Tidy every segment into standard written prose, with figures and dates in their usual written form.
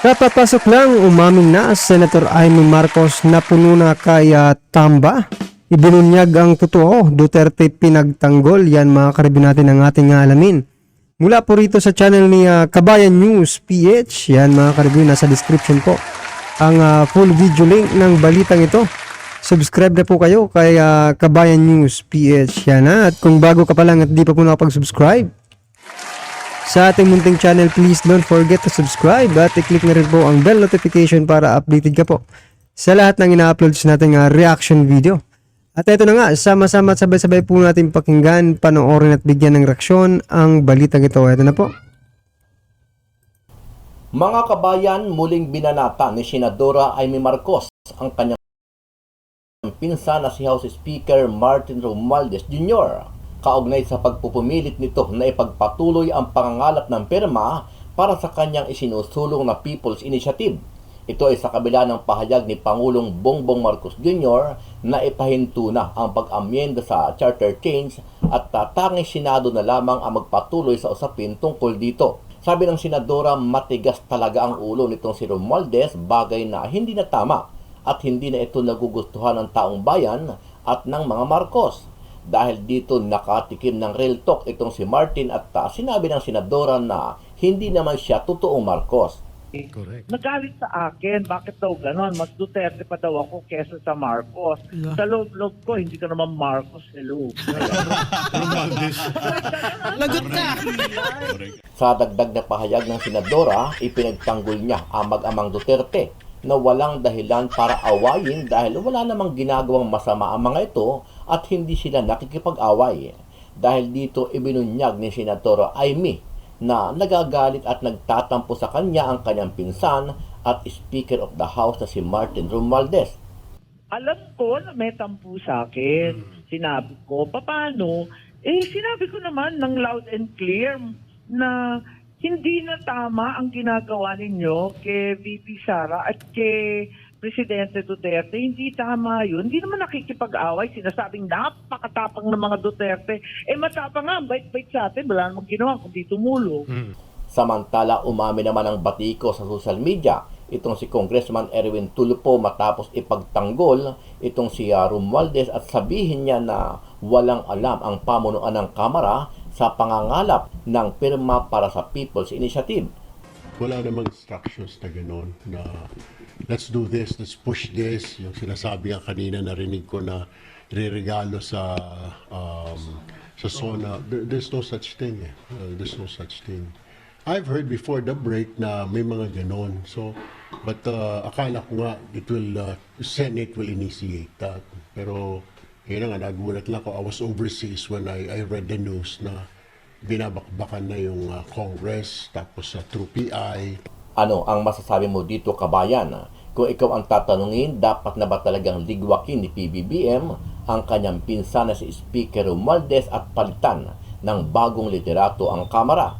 Kapapasok lang, umamin na Senator Amy Marcos na puno na kay Tamba. Ibinunyag ang totoo, Duterte pinagtanggol. Yan mga karibin natin ang ating alamin. Mula po rito sa channel ni Kabayan News PH. Yan mga karibin, nasa description po ang full video link ng balitang ito. Subscribe na po kayo kay Kabayan News PH. Yan At kung bago ka pa lang at di pa po nakapag-subscribe sa ating munting channel, please don't forget to subscribe at i-click na rin po ang bell notification para updated ka po sa lahat ng ina-uploads nating reaction video. At ito na nga, sama-sama at sabay-sabay po natin pakinggan, panoorin at bigyan ng reaksyon ang balitang ito. Ito na po. Mga kabayan, muling binanata ni Senadora Amy Marcos ang kanyang pinsan na si House Speaker Martin Romualdez Jr. kaugnay sa pagpupumilit nito na ipagpatuloy ang pangangalap ng pirma para sa kanyang isinusulong na People's Initiative. Ito ay sa kabila ng pahayag ni Pangulong Bongbong Marcos Jr. na ipahinto na ang pag-amyenda sa charter change at tanging Senado na lamang ang magpatuloy sa usapin tungkol dito. Sabi ng Senadora, matigas talaga ang ulo nitong si Romualdez, bagay na hindi na tama at hindi na ito nagugustuhan ng taong bayan at ng mga Marcos. Dahil dito nakatikim ng real talk itong si Martin at sinabi ng Senadora na hindi naman siya totoong Marcos. Correct. Nagalit sa akin, bakit daw ganon? Mas Duterte pa daw ako kesa sa Marcos. Yeah. Sa loob-loob ko, hindi ka naman Marcos, hello. Lagot ka! Sa dagdag na pahayag ng Senadora, ipinagtanggol niya ang mag-amang Duterte na walang dahilan para awayin dahil wala namang ginagawang masama ang mga ito at hindi sila nakikipag-away. Dahil dito ibinunyag ni Senadora Amy na nagagalit at nagtatampo sa kanya ang kanyang pinsan at Speaker of the House na si Martin Romualdez. Alam ko na may tampo sa akin. Sinabi ko, paano? Sinabi ko naman ng loud and clear na hindi na tama ang ginagawa ninyo kay VP Sara at kay Presidente Duterte. Hindi tama yun. Hindi naman nakikipag-away. Sinasabing napakatapang ng mga Duterte. Matapang nga, bait-bait sa atin. Wala namang ginawa kundi tumulong. Samantala, umami naman ang batiko sa social media itong si Congressman Erwin Tulfo matapos ipagtanggol itong si Romualdez at sabihin niya na walang alam ang pamunuan ng Kamara sa pangangalap ng pirma para sa People's Initiative. Wala namang instructions na gano'n na let's do this, let's push this. Yung sinasabi nga kanina, narinig ko na re-regalo sa SONA. There's no such thing eh. There's no such thing. I've heard before the break na may mga gano'n. So, but akala ko nga Senate will initiate that. Pero yun nga, nagulat lang ako. I was overseas when I read the news na binabakbakan na yung Congress, tapos through PI. Ano ang masasabi mo dito, kabayan? Kung ikaw ang tatanungin, dapat na ba talagang ligwakin ni PBBM ang kanyang pinsan na si Speaker Romualdez at palitan ng bagong liderato ang Kamara?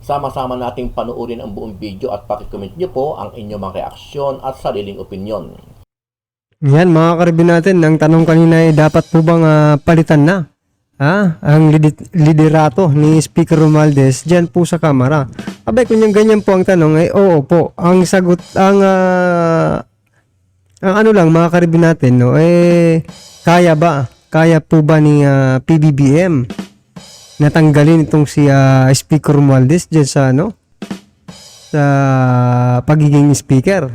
Sama-sama nating panuorin ang buong video at pakicomment niyo po ang inyong mga reaksyon at sariling opinyon. Yan mga karibin natin, ang tanong kanina ay dapat po bang palitan na ang liderato ni Speaker Romualdez dyan po sa Kamara? Abay, kung yung ganyan po ang tanong ay oo po. Ang sagot, ang ano lang mga karibin natin, no, kaya ba? Kaya po ba ni PBBM natanggalin itong si Speaker Romualdez dyan sa sa pagiging speaker?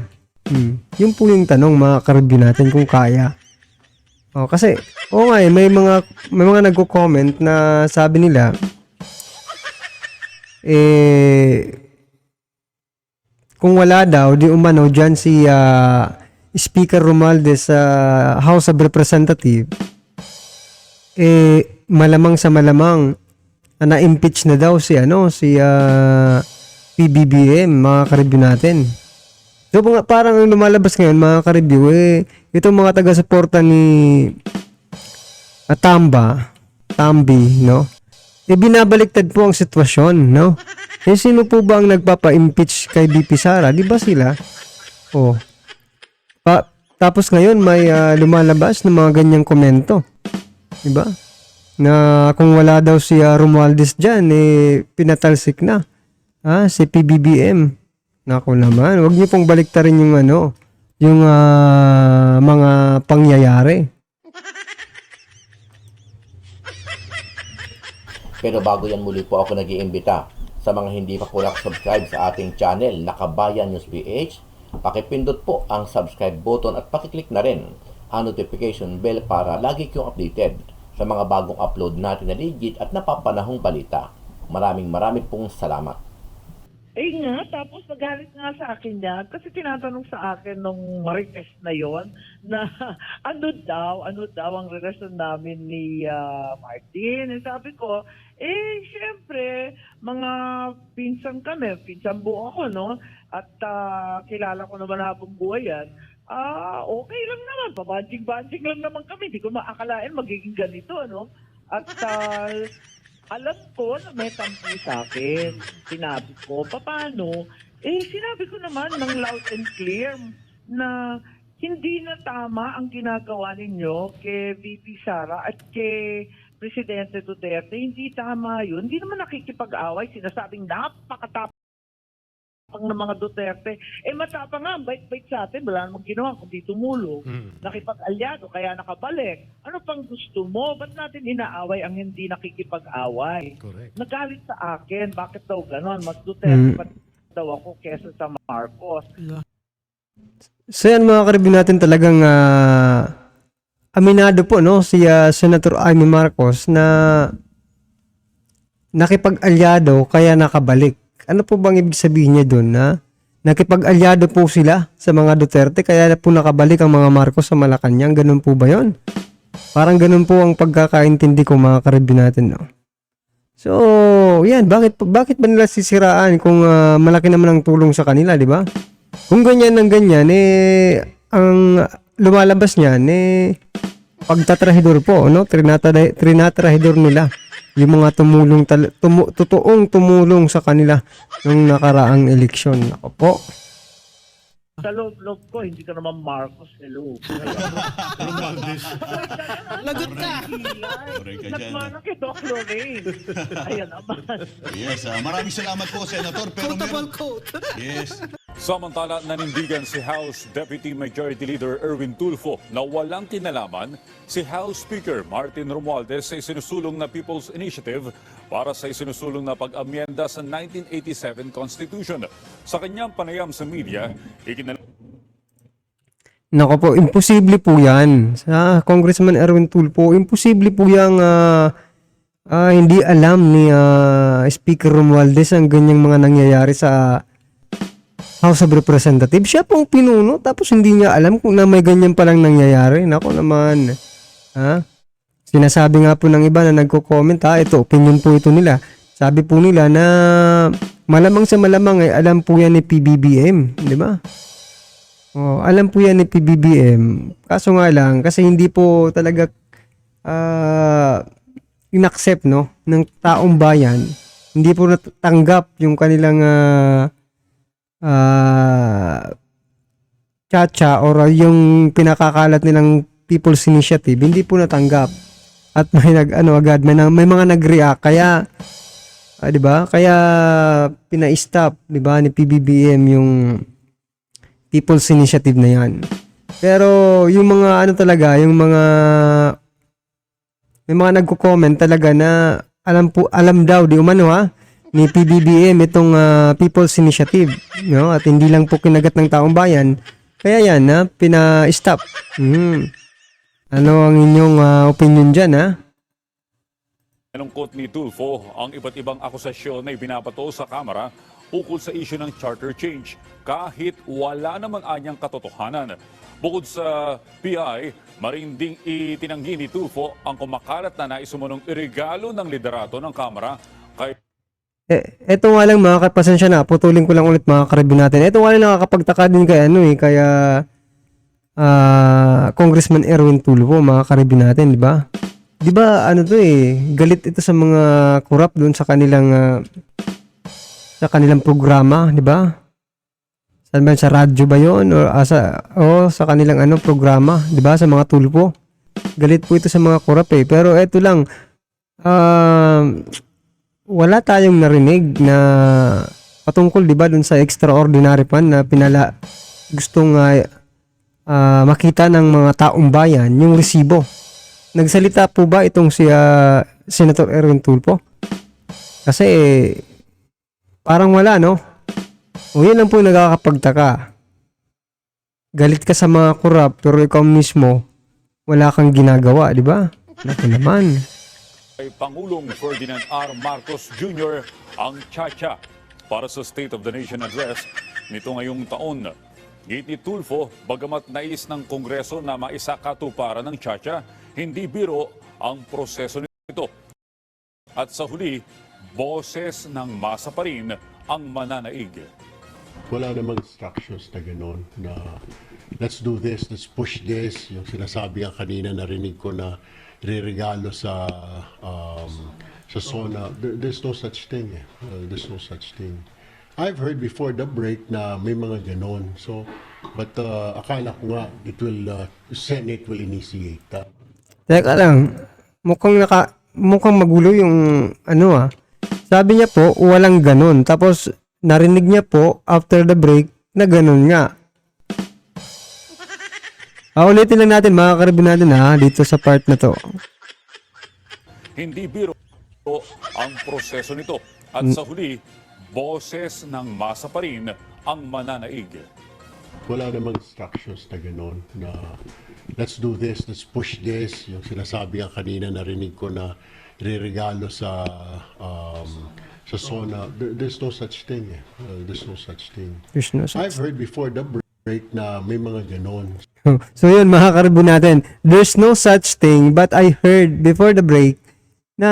Yun po yung tanong mga karibin natin kung kaya. Kasi may mga nagko-comment na sabi nila kung wala daw di umano diyan si Speaker Romualdez sa House of Representatives, malamang sa malamang na-impeach na daw si PBBM mga karibin natin. So parang lumalabas ngayon mga ka-review, itong mga taga-suporta ni Tambi, no? Binabaliktad po ang sitwasyon, no? Sino po ba ang nagpapa-impeach kay VP Sara? Di ba sila? Tapos ngayon may lumalabas ng mga ganyang komento. Di ba? Na kung wala daw si Romualdez dyan, pinatalsik na si PBBM. Naku naman, wag niyo pong baliktarin yung ano, yung mga pangyayari. Pero bago yan muli po ako nag-iimbita sa mga hindi pa po nakasubscribe sa ating channel na Kabayan News PH, pakipindot po ang subscribe button at pakiclick na rin ang notification bell para lagi kayong updated sa mga bagong upload natin na legit at napapanahong balita. Maraming pong salamat. Eh nga, tapos nagalit nga sa akin yan kasi tinatanong sa akin nung Marites na yon na ano daw ang relasyon namin ni Martin. Eh, sabi ko, syempre, mga pinsan kami, pinsan buo ako, no? At kilala ko naman habang buhay yan. Okay lang naman, pabadjing-badjing lang naman kami. Hindi ko maakalain magiging ganito, ano? At alam ko na may tampo sa akin. Sinabi ko, paano? Sinabi ko naman ng loud and clear na hindi na tama ang ginagawa ninyo kay VP Sara at kay Presidente Duterte. Hindi tama yun. Hindi naman nakikipag-away. Sinasabing napakatapang ng mga Duterte. Matapang nga, bait-bait sa atin. Wala namang ginawa kundi tumulong. Nakipag-alyado, kaya nakabalik. Ano pang gusto mo? Ba't natin inaaway ang hindi nakikipag-away? Correct. Nagalit sa akin. Bakit daw ganon? Mas Duterte pa daw ako kesa sa Marcos. So yan mga karibin natin talagang aminado po no si Senator Amy Marcos na nakipag-alyado kaya nakabalik. Ano po bang ibig sabihin niya doon na nakipag-alyado po sila sa mga Duterte kaya po nakabalik ang mga Marcos sa Malacanang? Ganun po ba yon? Parang ganun po ang pagkakaintindi ko mga karibin natin no. So, yan, bakit ba nila sisiraan kung malaki naman ang tulong sa kanila, di ba? Kung ganyan ng ganyan, ang lumalabas niyan, pagtatrahidor po, no? Trinatrahidor nila. Yung mga totoong tumulong sa kanila nung nakaraang eleksyon. Ako po. Sa loob ko, hindi ka naman Marcos. Hello. Romualdez. Lagot ka! Correct ka dyan. Nagmana kay Doc Lorraine. Ayan naman. Yes, maraming salamat po, Senator. Pero Quotable quote. Yes. Samantala, nanindigan si House Deputy Majority Leader Erwin Tulfo na walang kinalaman si House Speaker Martin Romualdez sa isinusulong na People's Initiative para sa isinusulong na pag-amyenda sa 1987 Constitution. Sa kanyang panayam sa media, Nako po, imposible po yan. Sa Congressman Erwin Tulfo, imposible po yung hindi alam ni Speaker Romualdez ang ganyang mga nangyayari sa House of Representatives. Siya pong pinuno tapos hindi niya alam kung na may ganyan palang nangyayari. Nako naman. Sinasabi nga po ng iba na nagko-comment, ito, opinion po ito nila. Sabi po nila na malamang sa malamang ay alam po yan ni PBBM. Di ba? Alam po yan ni PBBM. Kaso nga lang, kasi hindi po talaga inaccept no, ng taong bayan. Hindi po natanggap yung kanilang chacha or yung pinakakalat nilang People's Initiative, hindi po natanggap. At may agad may mga nag-react kaya 'di ba? Kaya pina-stop 'di ba ni PBBM yung People's Initiative na 'yan. Pero yung mga talaga, yung mga may mga nagko-comment talaga na alam daw di umano ni PBBM itong People's Initiative, no? At hindi lang po kinagat ng taong bayan. Kaya yan, pina-stop. Ano ang inyong opinion dyan, Nalungkot ni Tulfo ang iba't ibang akusasyon na ibinabato sa Kamara ukol sa issue ng charter change kahit wala namang anyang katotohanan. Bukod sa PI, marinding itinanggi ni Tulfo ang kumakalat na naisumunong irigalo ng liderato ng Kamara kay eto nga lang mga pasensya na, putulin ko lang ulit mga karibin natin. Eto nga lang nakakapagtaka din kaya Congressman Erwin Tulfo, mga karibin natin, di ba? Di ba galit ito sa mga korap doon sa kanilang programa, di ba? Saan ba sa radyo ba 'yon o sa kanilang programa, di ba, sa mga Tulfo? Galit po ito sa mga korap pero eto lang wala tayong narinig na patungkol 'di ba dun sa extraordinary fund na gustong makita ng mga taong bayan yung resibo. Nagsalita po ba itong si Senator Erwin Tulfo? Kasi parang wala, no? O yun lang po yung nakakapagtaka. Galit ka sa mga korap pero ikaw mismo wala kang ginagawa, di ba? Naku naman. Kay Pangulong Ferdinand R. Marcos Jr. ang Chacha para sa State of the Nation Address nito ngayong taon. Git ni Tulfo, bagamat nais ng Kongreso na maisakatuparan ng Chacha, hindi biro ang proseso nito. At sa huli, boses ng masa pa rin ang mananaig. Wala namang instructions na gano'n na let's do this, let's push this. Yung sinasabi nga kanina, narinig ko na regalo sa SONA. There's no such thing. There's no such thing. I've heard before the break na may mga ganon. So, but akala ko nga Senate will initiate that. Teka lang, mukhang magulo yung Sabi niya po, walang ganon. Tapos, narinig niya po, after the break, na ganon nga. Ulitin lang natin, mga karibin natin dito sa part na to. Hindi biro ang proseso nito. At sa huli, boses ng masa pa rin ang mananaig. Wala namang instructions na gano'n na let's do this, let's push this. Yung sinasabi nga kanina, narinig ko na regalo sa SONA. There's no such thing. There's no such thing. There's no such. I've heard before the break na may mga ganon. So yun, mga karibin natin, there's no such thing, but I heard before the break na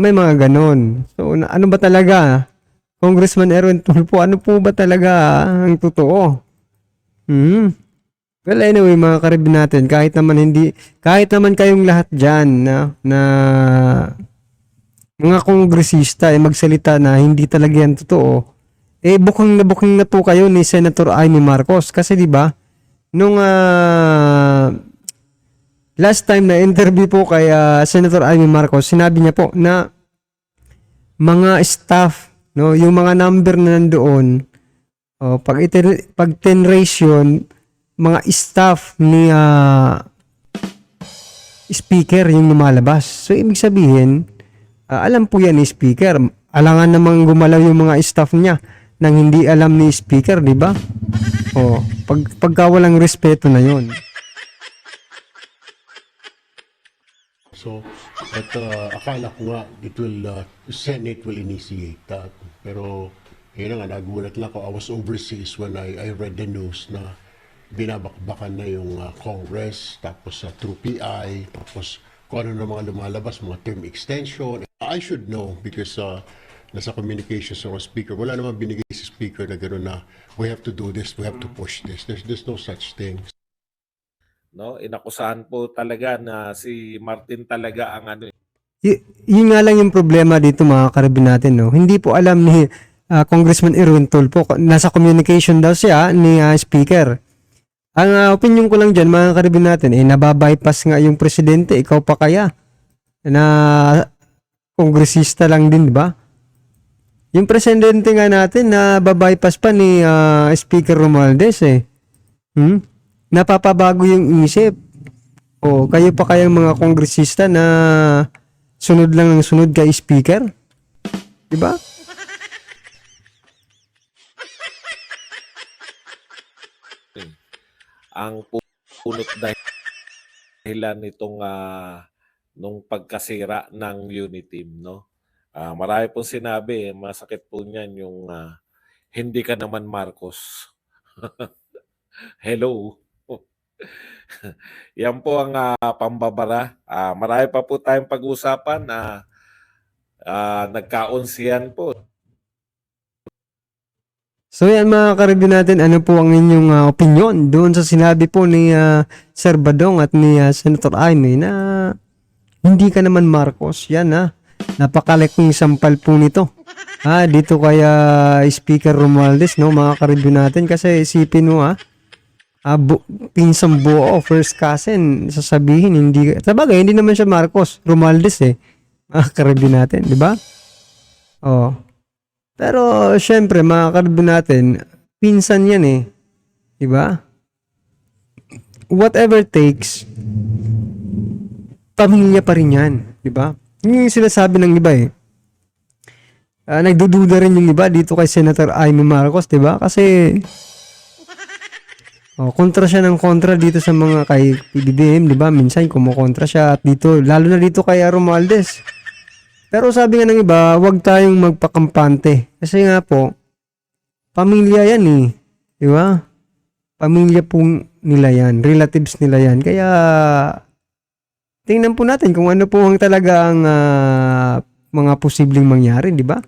may mga ganon. So ano ba talaga? Congressman Erwin Tulfo, ano po ba talaga ang totoo? Well, anyway, mga karibin natin, kahit naman kayong lahat dyan na mga kongresista magsalita na hindi talaga yan totoo, booking na po kayo ni Senator Amy Marcos. Kasi di ba nung last time na interview po kay Senator Amy Marcos, sinabi niya po na mga staff, no, yung mga number na nandoon, pag 10 ratio, mga staff ni speaker yung lumalabas. So, ibig sabihin, alam po yan ni speaker. Alangan namang gumalaw yung mga staff niya nang hindi alam ni speaker, di ba? Pagka walang respeto na yon. So, but akala ko nga Senate will initiate that. Pero, yun nga, nagulat lang ako. I was overseas when I read the news na binabakbakan na yung Congress, tapos through PI, tapos kung ano na mga lumalabas, mga term extension. I should know because nasa communications ng speaker. Wala naman binigay si speaker na gano'n na we have to do this, we have to push this. There's no such thing. No, inakusahan po talaga na si Martin talaga ang Yun nga lang yung problema dito, mga karibin natin, no? Hindi po alam ni Congressman Erwin Tulfo, nasa communication daw siya ni speaker. Ang opinion ko lang dyan, mga karibin natin, nababypass nga yung presidente, ikaw pa kaya na kongresista lang din, di ba? Yung presidente nga natin na babypass pa ni Speaker Romualdez napapabago yung isip. Kayo pa kayang mga kongresista na sunod lang ng sunod kay speaker? Diba? ang punot dahilan nitong nung pagkasira ng Uniteam, no? Marami pong sinabi, masakit po niyan yung hindi ka naman Marcos. Hello. Yan po ang pambabara. Marami pa po tayong pag-usapan na nagkaunsiyan po. So yan, mga karibin natin, ano po ang inyong opinion doon sa sinabi po ni Sir Badong at ni Senator Amy na hindi ka naman Marcos. Yan napakalaking sampal po nito. Dito kaya Speaker Romualdez, no, mga karibin natin, kasi isipin mo pinsang buo, first cousin, sasabihin hindi, sabagay hindi naman siya Marcos, Romualdez mga karibin natin, di ba? Pero, syempre, mga karbon natin, pinsan yan eh. Diba? Whatever takes, pamilya pa rin yan. Diba? Yun yung sinasabi ng iba eh. Nagdududa rin yung iba dito kay Senator Amy Marcos, diba? Kasi, kontra siya ng kontra dito sa mga kay PBBM, diba? Minsan kumukontra siya at dito, lalo na dito kay Romualdez. Pero sabi nga ng iba, huwag tayong magpakampante. Kasi nga po, pamilya yan eh. Diba? Pamilya pong nila yan. Relatives nila yan. Kaya, tingnan po natin kung ano po ang talaga ang mga posibleng mangyari, diba?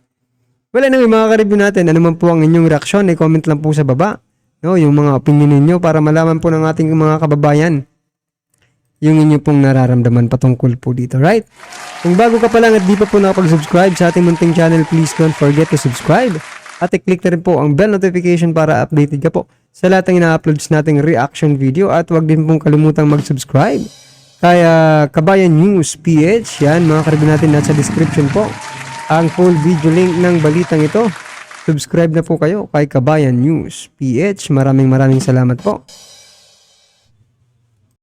Well, anyway, mga ka-review natin, ano man po ang inyong reaksyon, i-comment lang po sa baba. No, yung mga opinion ninyo para malaman po ng ating mga kababayan yung inyo pong nararamdaman patungkol po dito, right? Kung bago ka pa lang at di pa po nakapag-subscribe sa ating munting channel, please don't forget to subscribe at i-click na rin po ang bell notification para updated ka po sa lahat ng ina-uploads nating reaction video at wag din pong kalimutang mag-subscribe kaya Kabayan News PH, yan mga ka-review natin nasa description po ang full video link ng balitang ito. Subscribe na po kayo kay Kabayan News PH. Maraming salamat po.